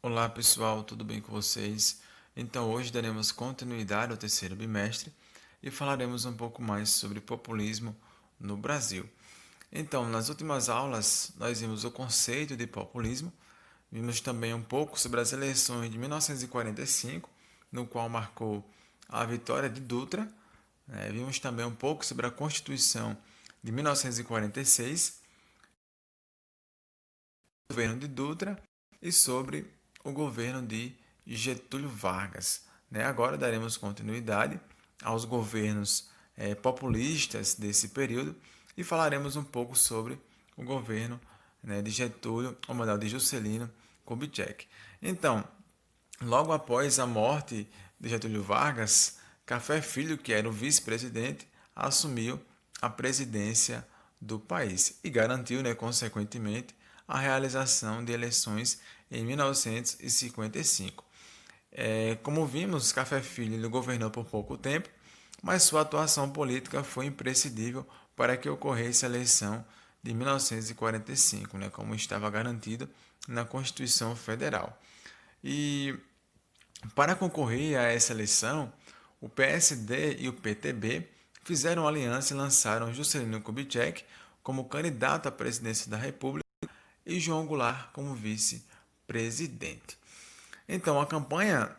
Olá pessoal, tudo bem com vocês? Então hoje daremos continuidade ao terceiro bimestre e falaremos um pouco mais sobre populismo no Brasil. Então, nas últimas aulas, nós vimos o conceito de populismo, vimos também um pouco sobre as eleições de 1945, no qual marcou a vitória de Dutra, vimos também um pouco sobre a Constituição de 1946, o governo de Dutra e sobre o governo de Getúlio Vargas. Agora daremos continuidade aos governos populistas desse período e falaremos um pouco sobre o governo de Getúlio, ou melhor, de Juscelino Kubitschek. Então, logo após a morte de Getúlio Vargas, Café Filho, que era o vice-presidente, assumiu a presidência do país e garantiu, consequentemente, a realização de eleições em 1955. Como vimos, Café Filho governou por pouco tempo, mas sua atuação política foi imprescindível para que ocorresse a eleição de 1945, como estava garantido na Constituição Federal. E para concorrer a essa eleição, o PSD e o PTB fizeram aliança e lançaram Juscelino Kubitschek como candidato à presidência da República e João Goulart como vice-presidente. Então, a campanha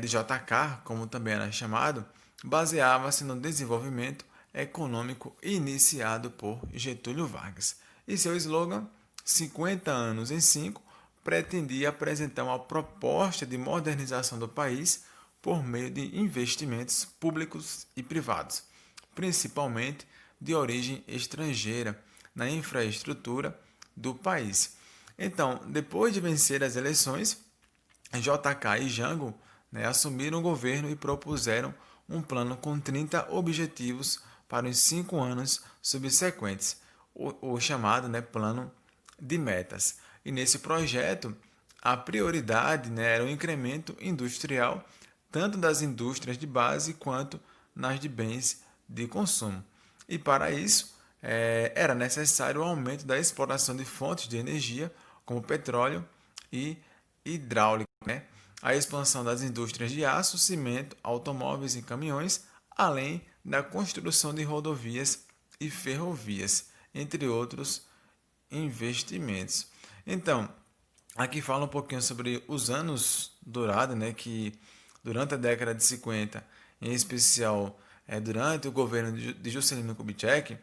de JK, como também era chamado, baseava-se no desenvolvimento econômico iniciado por Getúlio Vargas. E seu slogan, 50 anos em 5, pretendia apresentar uma proposta de modernização do país por meio de investimentos públicos e privados, principalmente de origem estrangeira, na infraestrutura do país. Então, depois de vencer as eleições, JK e Jango assumiram o governo e propuseram um plano com 30 objetivos para os 5 anos subsequentes, o chamado plano de metas. E nesse projeto, a prioridade era o incremento industrial, tanto das indústrias de base quanto nas de bens de consumo. E para isso, era necessário o aumento da exploração de fontes de energia, como petróleo e hidráulica, a expansão das indústrias de aço, cimento, automóveis e caminhões, além da construção de rodovias e ferrovias, entre outros investimentos. Então, aqui fala um pouquinho sobre os anos dourados, que durante a década de 50, em especial durante o governo de Juscelino Kubitschek,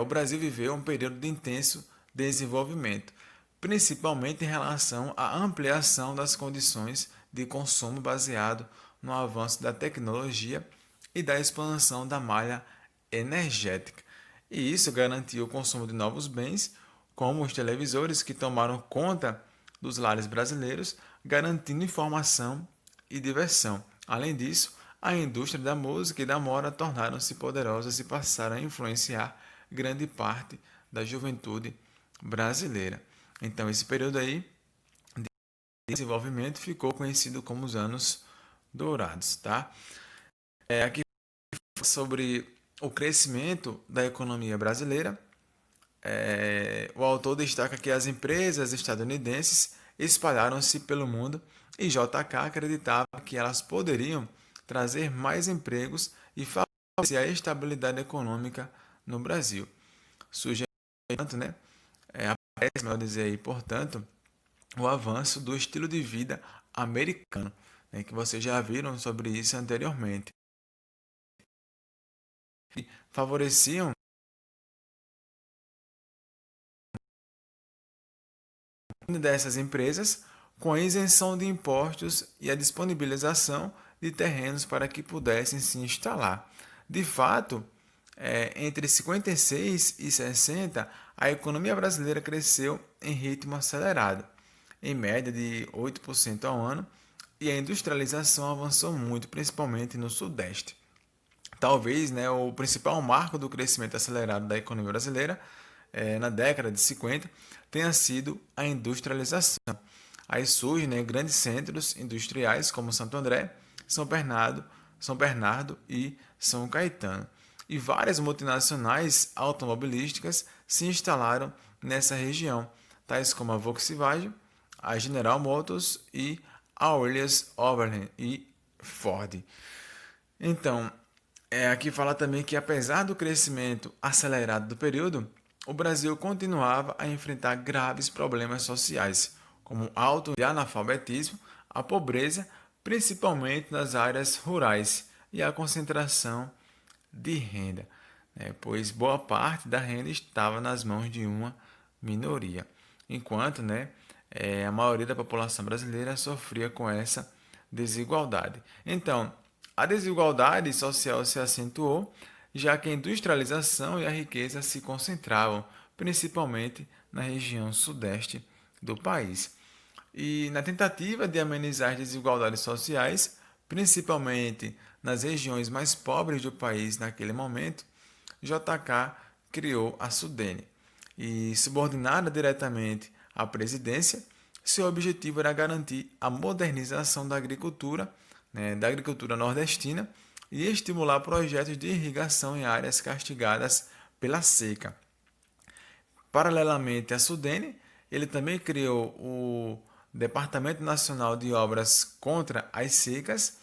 o Brasil viveu um período de intenso desenvolvimento, principalmente em relação à ampliação das condições de consumo baseado no avanço da tecnologia e da expansão da malha energética. E isso garantiu o consumo de novos bens, como os televisores que tomaram conta dos lares brasileiros, garantindo informação e diversão. Além disso, a indústria da música e da moda tornaram-se poderosas e passaram a influenciar grande parte da juventude brasileira. Então, esse período aí de desenvolvimento ficou conhecido como os anos dourados, tá? Aqui sobre o crescimento da economia brasileira. O autor destaca que as empresas estadunidenses espalharam-se pelo mundo e JK acreditava que elas poderiam trazer mais empregos e favorecer a estabilidade econômica no Brasil. Surge, portanto, aparece, melhor dizer aí, portanto, o avanço do estilo de vida americano, que vocês já viram sobre isso anteriormente. E favoreciam dessas empresas com a isenção de impostos e a disponibilização de terrenos para que pudessem se instalar. De fato, entre 56 e 60, a economia brasileira cresceu em ritmo acelerado, em média de 8% ao ano, e a industrialização avançou muito, principalmente no Sudeste. Talvez o principal marco do crescimento acelerado da economia brasileira na década de 50 tenha sido a industrialização. Aí surgem grandes centros industriais como Santo André, São Bernardo e São Caetano. E várias multinacionais automobilísticas se instalaram nessa região, tais como a Volkswagen, a General Motors e a Willis Overland e Ford. Então, aqui fala também que apesar do crescimento acelerado do período, o Brasil continuava a enfrentar graves problemas sociais, como alto analfabetismo, a pobreza, principalmente nas áreas rurais, e a concentração de renda, pois boa parte da renda estava nas mãos de uma minoria, enquanto a maioria da população brasileira sofria com essa desigualdade. Então, a desigualdade social se acentuou, já que a industrialização e a riqueza se concentravam principalmente na região sudeste do país. E na tentativa de amenizar as desigualdades sociais, principalmente nas regiões mais pobres do país naquele momento, JK criou a Sudene. E subordinada diretamente à presidência, seu objetivo era garantir a modernização da agricultura nordestina e estimular projetos de irrigação em áreas castigadas pela seca. Paralelamente à Sudene, ele também criou o Departamento Nacional de Obras contra as Secas,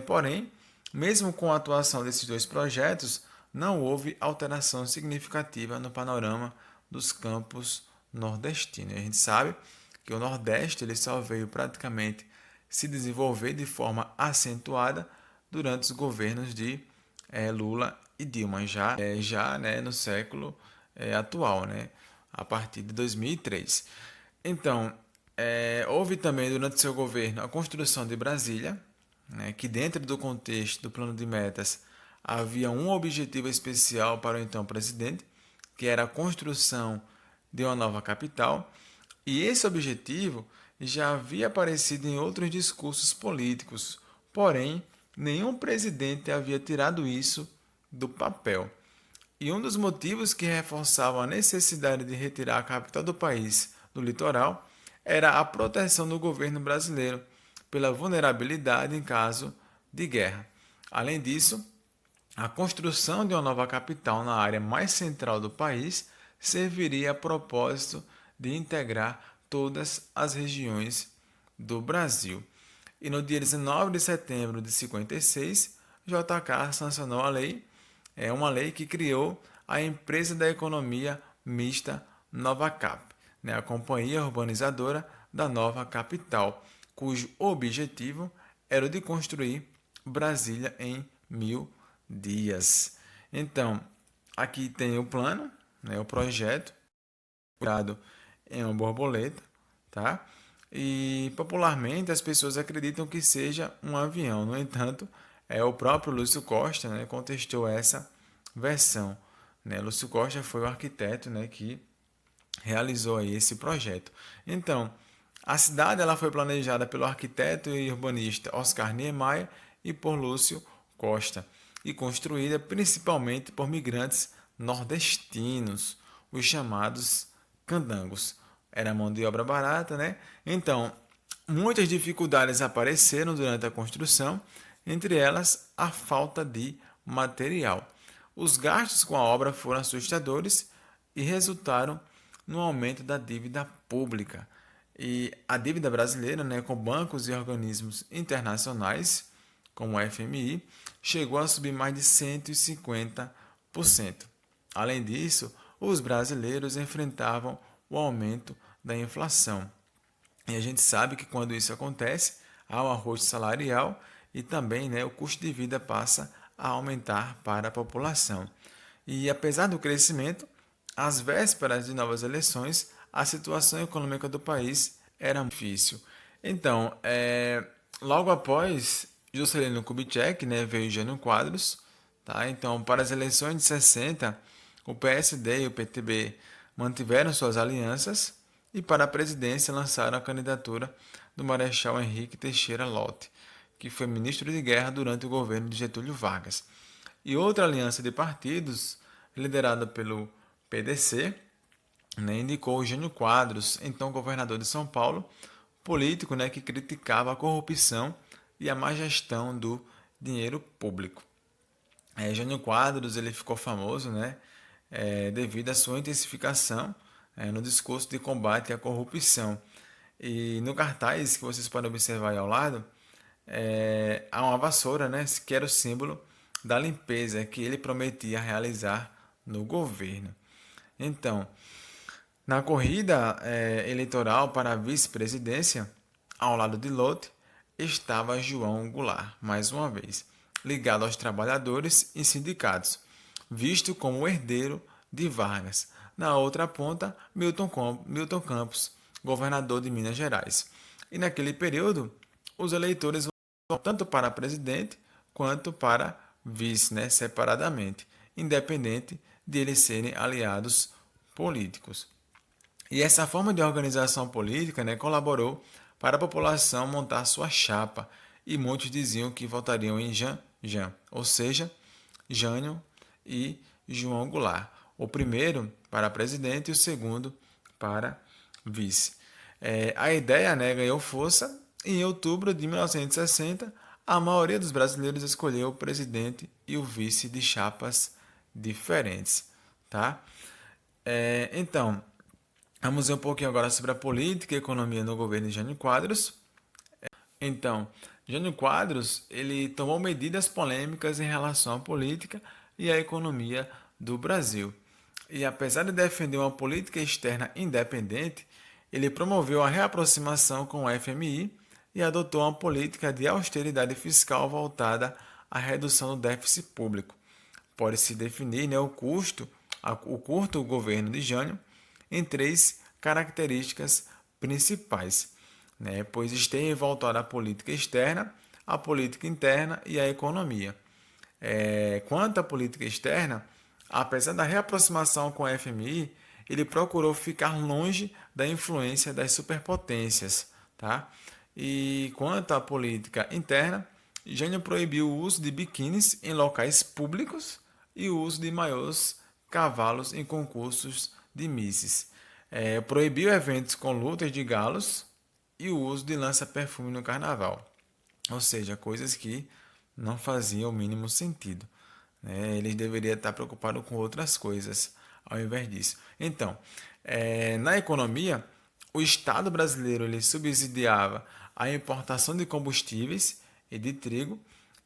porém, mesmo com a atuação desses dois projetos, não houve alteração significativa no panorama dos campos nordestinos. A gente sabe que o Nordeste ele só veio praticamente se desenvolver de forma acentuada durante os governos de Lula e Dilma, já no século atual, a partir de 2003. Então, houve também durante seu governo a construção de Brasília, que dentro do contexto do plano de metas havia um objetivo especial para o então presidente, que era a construção de uma nova capital, e esse objetivo já havia aparecido em outros discursos políticos, porém, nenhum presidente havia tirado isso do papel. E um dos motivos que reforçavam a necessidade de retirar a capital do país do litoral era a proteção do governo brasileiro pela vulnerabilidade em caso de guerra. Além disso, a construção de uma nova capital na área mais central do país serviria a propósito de integrar todas as regiões do Brasil. E no dia 19 de setembro de 56, JK sancionou a lei, uma lei que criou a Empresa da Economia Mista Novacap, a companhia urbanizadora da nova capital, cujo objetivo era o de construir Brasília em 1000 dias. Então, aqui tem o plano, o projeto, criado em uma borboleta, tá? E popularmente as pessoas acreditam que seja um avião. No entanto, o próprio Lúcio Costa, contestou essa versão. Lúcio Costa foi o arquiteto, que realizou aí esse projeto. Então, a cidade ela foi planejada pelo arquiteto e urbanista Oscar Niemeyer e por Lúcio Costa e construída principalmente por migrantes nordestinos, os chamados candangos. Era mão de obra barata, Então, muitas dificuldades apareceram durante a construção, entre elas a falta de material. Os gastos com a obra foram assustadores e resultaram no aumento da dívida pública. E a dívida brasileira, com bancos e organismos internacionais, como o FMI, chegou a subir mais de 150%. Além disso, os brasileiros enfrentavam o aumento da inflação. E a gente sabe que quando isso acontece, há um ajuste salarial e também o custo de vida passa a aumentar para a população. E apesar do crescimento, às vésperas de novas eleições, a situação econômica do país era difícil. Então, logo após Juscelino Kubitschek, veio Jânio Quadros. Tá? Então, para as eleições de 60, o PSD e o PTB mantiveram suas alianças e para a presidência lançaram a candidatura do Marechal Henrique Teixeira Lott, que foi ministro de guerra durante o governo de Getúlio Vargas. E outra aliança de partidos, liderada pelo PDC, indicou Jânio Quadros, então governador de São Paulo, político que criticava a corrupção e a má gestão do dinheiro público. Jânio Quadros ele ficou famoso devido à sua intensificação no discurso de combate à corrupção. E no cartaz que vocês podem observar aí ao lado, há uma vassoura, né, que era o símbolo da limpeza que ele prometia realizar no governo. Então, na corrida eleitoral para a vice-presidência, ao lado de Lott, estava João Goulart, mais uma vez, ligado aos trabalhadores e sindicatos, visto como o herdeiro de Vargas. Na outra ponta, Milton Campos, governador de Minas Gerais. E naquele período, os eleitores votavam tanto para presidente quanto para vice, né, separadamente, independente de eles serem aliados políticos. E essa forma de organização política, né, colaborou para a população montar sua chapa, e muitos diziam que votariam em Jean, ou seja, Jânio e João Goulart. O primeiro para presidente e o segundo para vice. A ideia, né, ganhou força e em outubro de 1960 a maioria dos brasileiros escolheu o presidente e o vice de chapas diferentes. Tá? Então, vamos ver um pouquinho agora sobre a política e economia no governo de Jânio Quadros. Então, Jânio Quadros, ele tomou medidas polêmicas em relação à política e à economia do Brasil. E apesar de defender uma política externa independente, ele promoveu a reaproximação com o FMI e adotou uma política de austeridade fiscal voltada à redução do déficit público. Pode-se definir, né, o curto governo de Jânio em três características principais, né, pois esteve voltado à política externa, à política interna e à economia. Quanto à política externa, apesar da reaproximação com a FMI, ele procurou ficar longe da influência das superpotências. Tá? E quanto à política interna, Jânio proibiu o uso de biquínis em locais públicos e o uso de maiores cavalos em concursos de misses. Proibiu eventos com lutas de galos e o uso de lança-perfume no carnaval. Ou seja, coisas que não faziam o mínimo sentido. Né? Eles deveriam estar preocupados com outras coisas ao invés disso. Então, na economia, o Estado brasileiro ele subsidiava a importação de combustíveis e de trigo,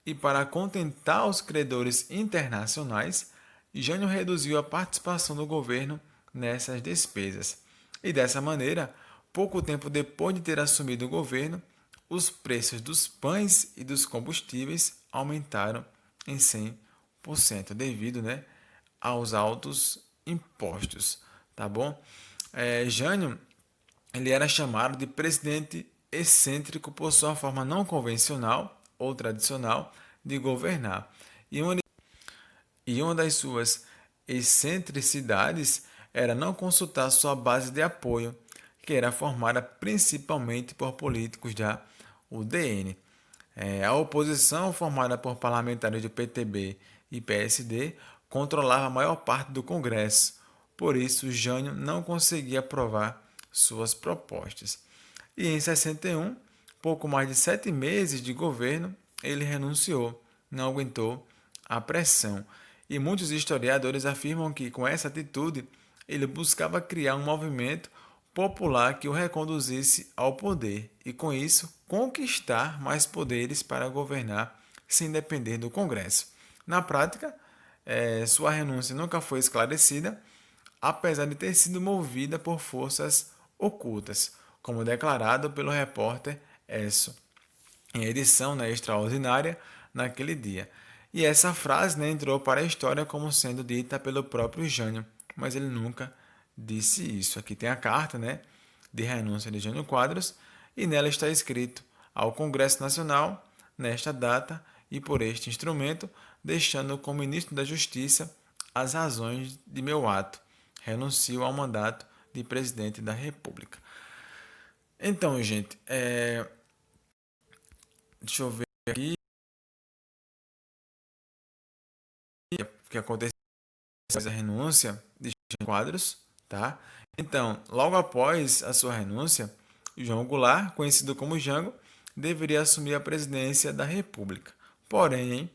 e para contentar os credores internacionais, Jânio reduziu a participação do governo nessas despesas. E dessa maneira, pouco tempo depois de ter assumido o governo, os preços dos pães e dos combustíveis aumentaram em 100%, devido, né, aos altos impostos. Tá bom? Jânio ele era chamado de presidente excêntrico por sua forma não convencional ou tradicional de governar. E uma das suas excentricidades era não consultar sua base de apoio, que era formada principalmente por políticos da UDN. A oposição, formada por parlamentares do PTB e PSD, controlava a maior parte do Congresso. Por isso, Jânio não conseguia aprovar suas propostas. E em 61, pouco mais de 7 meses de governo, ele renunciou, não aguentou a pressão. E muitos historiadores afirmam que, com essa atitude, ele buscava criar um movimento popular que o reconduzisse ao poder e, com isso, conquistar mais poderes para governar sem depender do Congresso. Na prática, sua renúncia nunca foi esclarecida, apesar de ter sido movida por forças ocultas, como declarado pelo repórter Esso, em edição, né, extraordinária naquele dia. E essa frase, né, entrou para a história como sendo dita pelo próprio Jânio, mas ele nunca disse isso. Aqui tem a carta, né, de renúncia de Jânio Quadros e nela está escrito ao Congresso Nacional, nesta data e por este instrumento, deixando como ministro da Justiça as razões de meu ato. Renuncio ao mandato de presidente da República. Então, gente, deixa eu ver aqui o que aconteceu após a renúncia de Jânio Quadros, tá? Então, logo após a sua renúncia, João Goulart, conhecido como Jango, deveria assumir a presidência da República. Porém,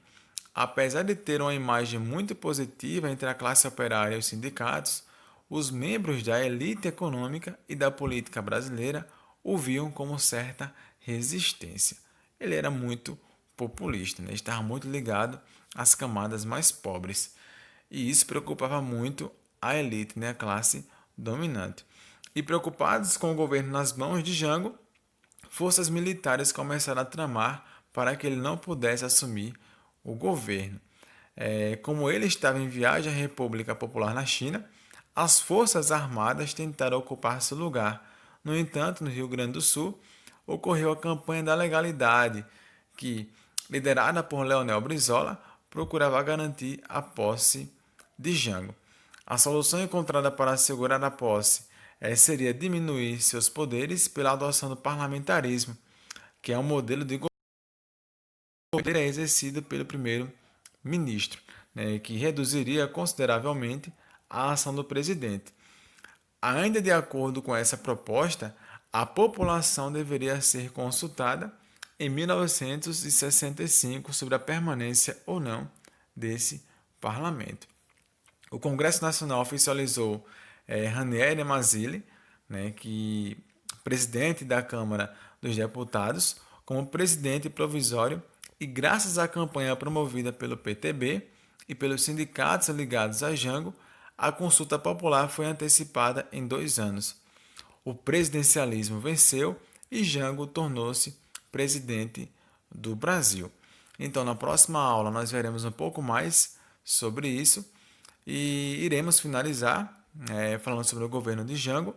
apesar de ter uma imagem muito positiva entre a classe operária e os sindicatos, os membros da elite econômica e da política brasileira o viam como certa resistência. Ele era muito populista, né? Estava muito ligado às camadas mais pobres. E isso preocupava muito a elite, né? A classe dominante. E preocupados com o governo nas mãos de Jango, forças militares começaram a tramar para que ele não pudesse assumir o governo. Como ele estava em viagem à República Popular na China, as forças armadas tentaram ocupar seu lugar. No entanto, no Rio Grande do Sul, ocorreu a campanha da legalidade, que, liderada por Leonel Brizola, procurava garantir a posse de Jango. A solução encontrada para assegurar a posse seria diminuir seus poderes pela adoção do parlamentarismo, que é um modelo de poder exercido pelo primeiro-ministro, né, que reduziria consideravelmente a ação do presidente. Ainda de acordo com essa proposta, a população deveria ser consultada em 1965 sobre a permanência ou não desse parlamento. O Congresso Nacional oficializou Ranieri Mazzilli, né, que presidente da Câmara dos Deputados, como presidente provisório, e graças à campanha promovida pelo PTB e pelos sindicatos ligados a Jango, a consulta popular foi antecipada em 2 anos. O presidencialismo venceu e Jango tornou-se presidente do Brasil. Então, na próxima aula, nós veremos um pouco mais sobre isso e iremos finalizar falando sobre o governo de Jango.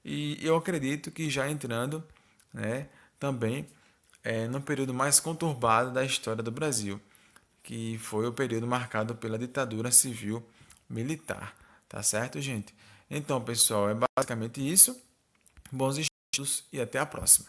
E eu acredito que já entrando, né, também no período mais conturbado da história do Brasil, que foi o período marcado pela ditadura civil militar. Tá certo, gente? Então, pessoal, é basicamente isso. Bons estudos e até a próxima.